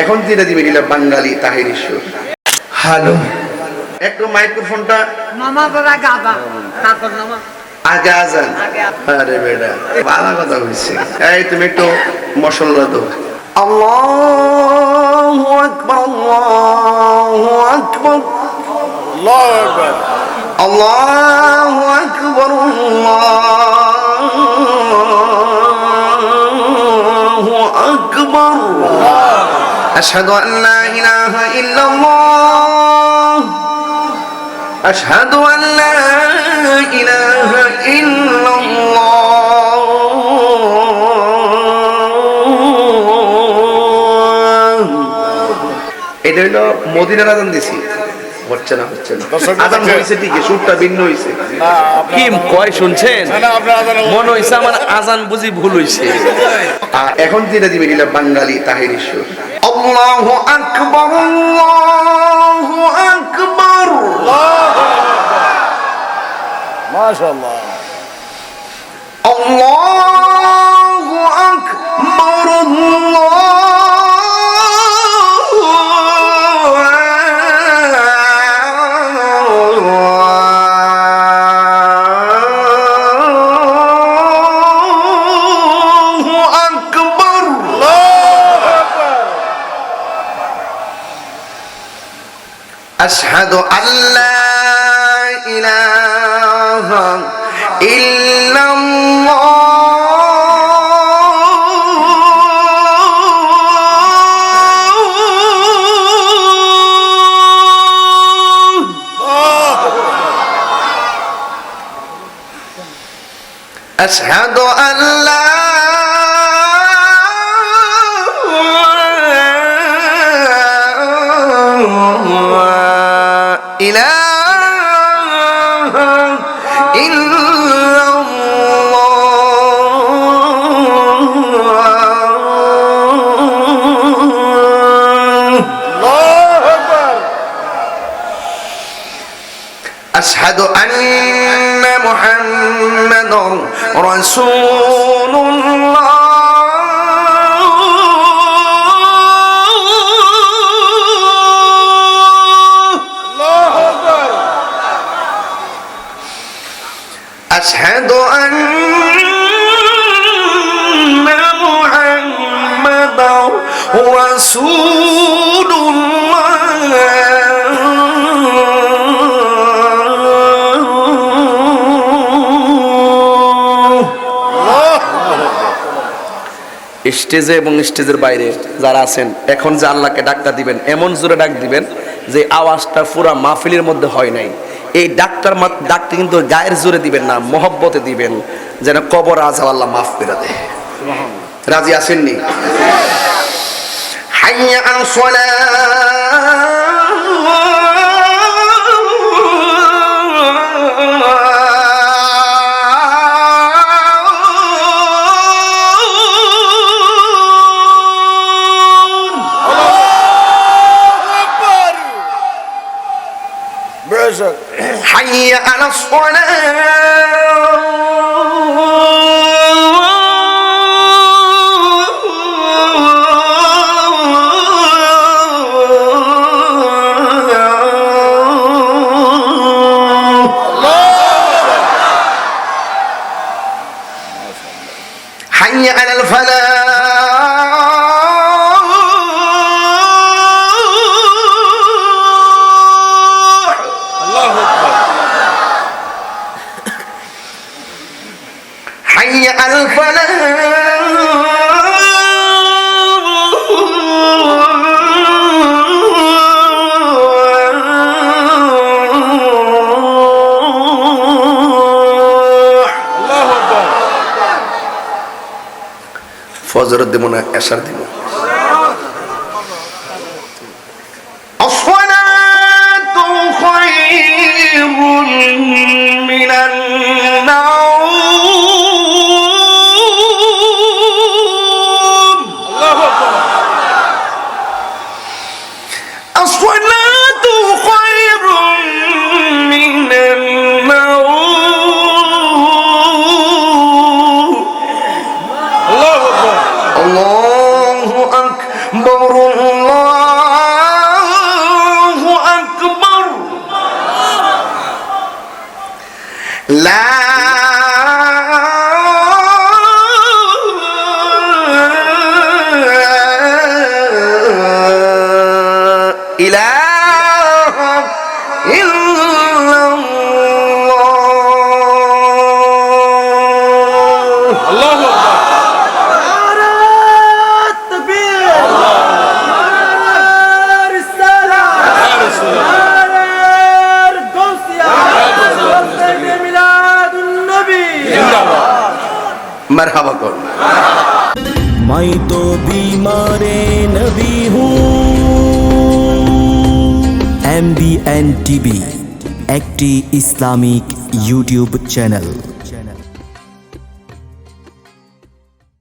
এখন যেটা দিবেন এটা বাঙালি তাহির ঈশ্বর। হ্যালো, একটু মাইক্রোফোনটা মামা বাবা গাবা তারপর মামা আগে আজান। আরে বেটা ভালো কথা বলছি। এই তুমি একটু মশলা দাও। আল্লাহু আকবার, আল্লাহু আকবার, আল্লাহু আকবার, আল্লাহু আকবার, আল্লাহু আকবার। আশহাদু আন লা ইলাহা ইল্লাল্লাহ, আশহাদু আন লা ইলাহা ইল্লাল্লাহ। এটা হলো মদিনার আজান দিছি। হচ্ছে না আজান হয়েছে ঠিকই, সুরটা ভিন্ন হয়েছে। কি কয় শুনছেন? মনে হয়েছে আমার আজান বুঝি ভুল হয়েছে। এখন যেটা দিবেন এটা বাঙালি তাহির ঈশ্বর। আল্লাহু আকবার, আল্লাহু আকবার, মাশাআল্লাহ, আল্লাহু আকবার, আশহাদু আল্লা ইলাহা ইল্লাল্লাহ, আশহাদু আল্লা ইলাহা ইল্লাল্লাহ, আল্লাহু আকবার, আশহাদু আন্না মুহাম্মাদার রাসূলুল্লাহ। أشهد أن محمدا رسول স্টেজে এবং স্টেজের বাইরে যারা আছেন, এখন যে আল্লাহকে ডাকটা দিবেন এমন জোরে ডাক দিবেন যে আওয়াজটা পুরা মাহফিলের মধ্যে হয় নাই। এই ডাকটা কিন্তু গায়ের জোরে দিবেন না, মহব্বতে দিবেন, যেন কবর আযাব আল্লাহ মাফ করে দেয়। রাজি আছেননি? হাইয়া আলাস বেশক, হাইয়া আলাস حي على الفلاح. আল্লাহু আকবার, حي على الفلاح. আল্লাহু আকবার, ফজর দিব না এশার দিব। الصلاة خير من النوم. আল্লাহু আকবার, الصلاة خير من النوم. আল্লাহু আকবার, الله মারহাবা কর। मैं तो बीमार नबी हूँ। MBN TV একটি ইসলামিক ইউটিউব চ্যানেল।